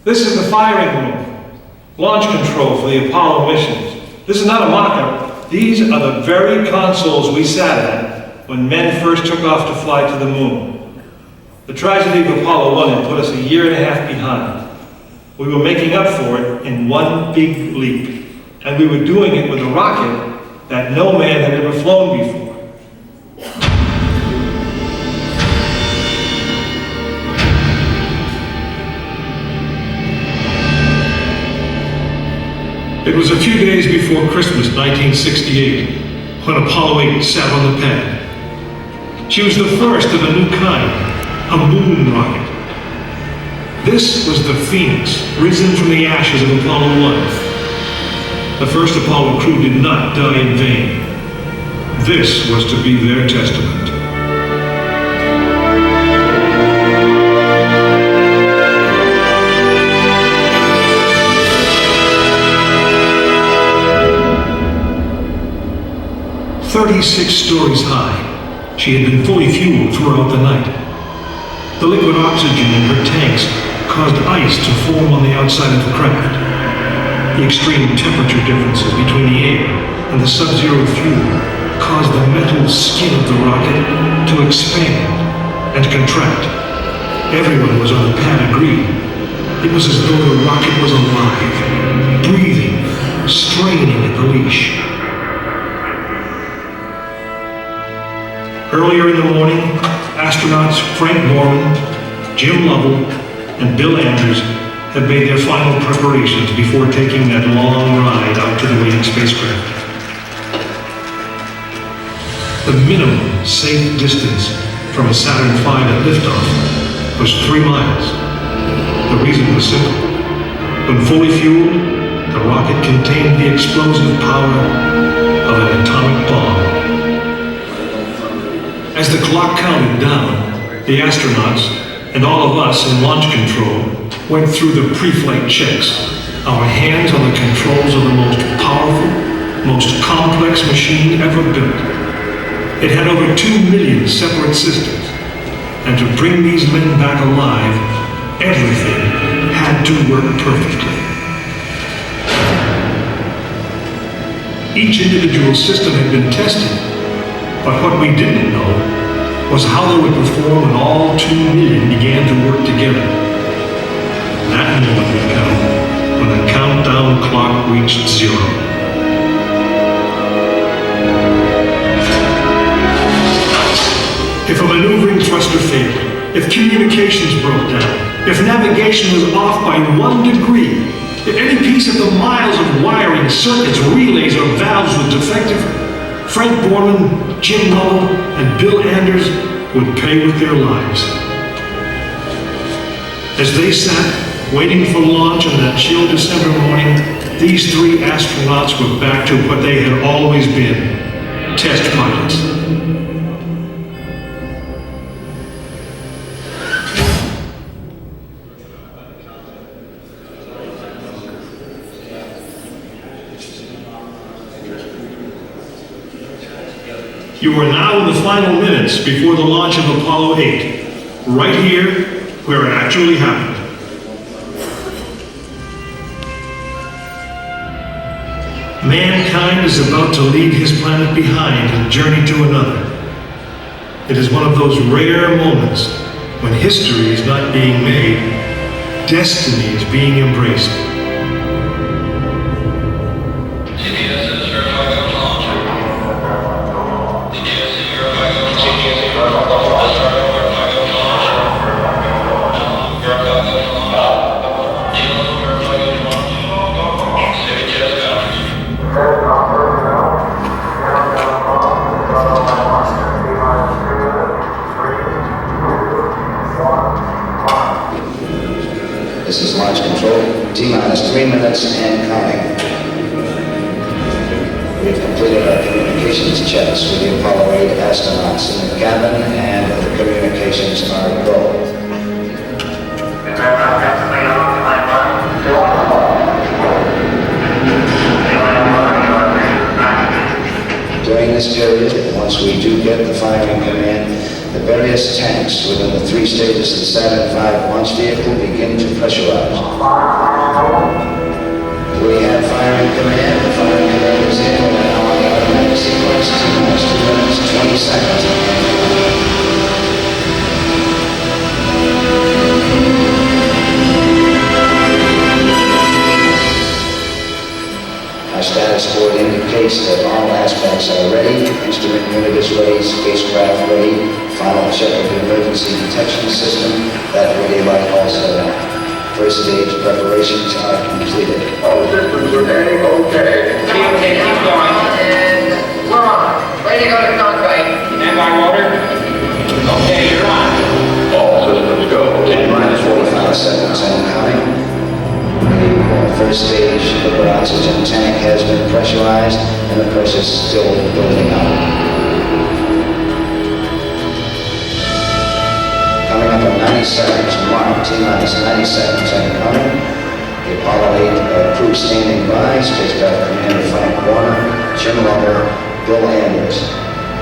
This is the firing room, launch control for the Apollo missions. This is not a mock-up. These are the very consoles we sat at when men first took off to fly to the moon. The tragedy of Apollo 1 had put us a year and a half behind. We were making up for it in one big leap, and we were doing it with a rocket that no man had ever flown before. It was a few days before Christmas 1968 when Apollo 8 sat on the pad. She was the first of a new kind, a moon rocket. This was the Phoenix, risen from the ashes of Apollo 1. The first Apollo crew did not die in vain. This was to be their testament. "36 stories high, she had been fully fueled throughout the night. The liquid oxygen in her tanks caused ice to form on the outside of the craft. The extreme temperature differences between the air and the sub-zero fuel caused the metal skin of the rocket to expand and contract. Everyone was on the pad agreed. It was as though the rocket was alive, breathing, straining at the leash. Earlier in the morning, astronauts Frank Borman, Jim Lovell, and Bill Anders had made their final preparations before taking that long ride out to the waiting spacecraft. The minimum safe distance from a Saturn V at liftoff was 3 miles. The reason was simple. When fully fueled, the rocket contained the explosive power of an atomic bomb. As the clock counted down, the astronauts and all of us in launch control went through the pre-flight checks, our hands on the controls of the most powerful, most complex machine ever built. It had over 2 million separate systems, and to bring these men back alive, everything had to work perfectly. Each individual system had been tested, but what we didn't know was how they would perform when all 2 million began to work together. That moment would come when the countdown clock reached 0. If a maneuvering thruster failed, if communications broke down, if navigation was off by 1 degree, if any piece of the miles of wiring, circuits, relays, or valves was defective, Frank Borman, Jim Lovell, and Bill Anders would pay with their lives. As they sat, waiting for launch on that chill December morning, these 3 astronauts were back to what they had always been, test pilots. You are now in the final minutes before the launch of Apollo 8, right here where it actually happened. Mankind is about to leave his planet behind and journey to another. It is one of those rare moments when history is not being made, destiny is being embraced. This is launch control, T-minus 3 minutes and counting. We've completed our communications checks with the Apollo 8 astronauts in the cabin, and the communications are go. During this period, once we do get the firing command, The various tanks within the 3 stages of the Saturn V launch vehicle begin to pressurize. We have firing command. The firing command is in. We're now on the automatic sequence. T minus 2 minutes, 20 seconds. Our status board indicates that all aspects are ready. Instrument unit is ready. Spacecraft ready. Final check of the emergency detection system. That ready light also. First stage preparations are completed. All systems remaining okay. Okay, keep going. And we're on. Ready to go to cockpit. Stand by motor. Okay, you're on. All systems go. Minus 45 seconds and counting. The first stage liquid oxygen tank has been pressurized and the pressure is still building up. Coming up in 90 seconds, mark, T-minus 90 seconds and coming. The Apollo 8 crew standing by, spacecraft commander Frank Warner, Jim Lovell, Bill Anders.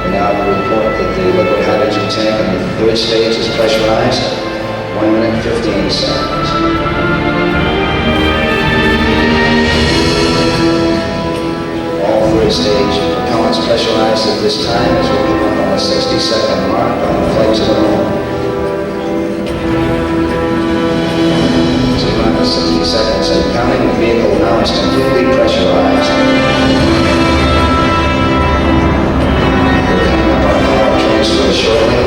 We now report that the liquid hydrogen tank in the third stage is pressurized. 1 minute, 15 seconds. All third stage propellants pressurized at this time as we come up on the 60-second mark on the flight to the moon. 60 seconds and counting. The vehicle now is completely pressurized. We're coming up on power transfer shortly.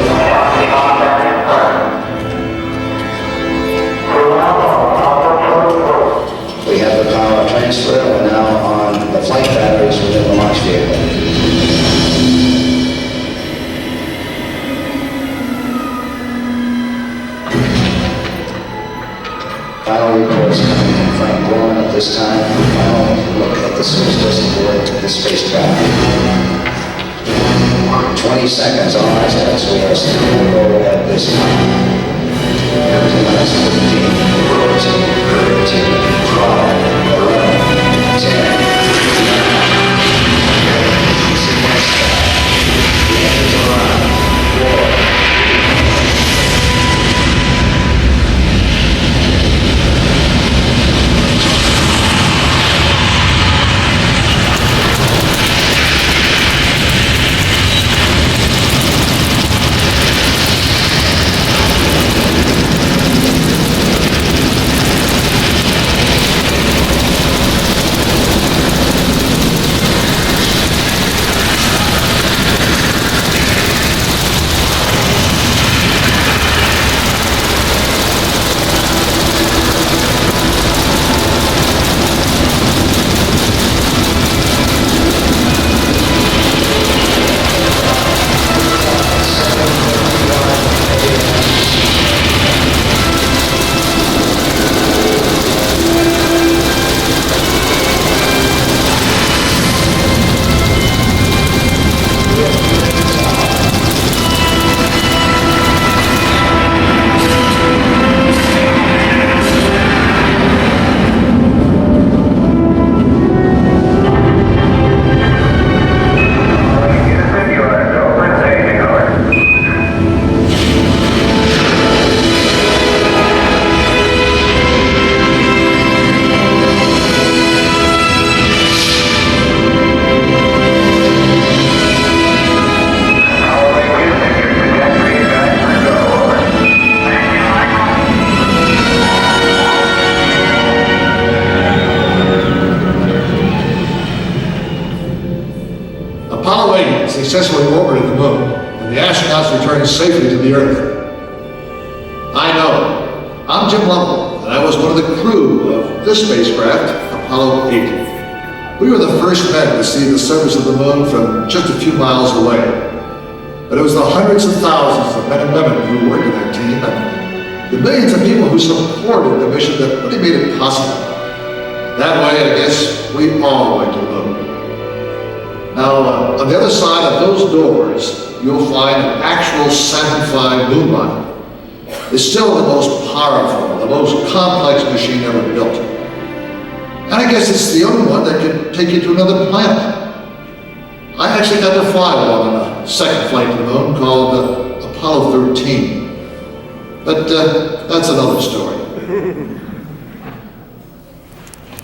We have the power transfer. We're now on the flight batteries within the launch vehicle. Final reports coming from Frank Bourne at this time. Final look at the switch list aboard the spacecraft. 20 seconds on aspects. We are still low at this time. 15, 14, 13, 12, 11, 10, 9, 4, successfully orbited the moon, and the astronauts returned safely to the Earth. I know. I'm Jim Lovell, and I was one of the crew of this spacecraft, Apollo 8. We were the first men to see the surface of the moon from just a few miles away. But it was the hundreds of thousands of men and women who worked in that team, and the millions of people who supported the mission that really made it possible. That way, I guess, we all went to the moon. Now, on the other side of those doors, you'll find an actual Saturn V moon mine. It's still the most powerful, the most complex machine ever built. And I guess it's the only one that can take you to another planet. I actually got to fly one on a second flight to the moon called Apollo 13. But that's another story.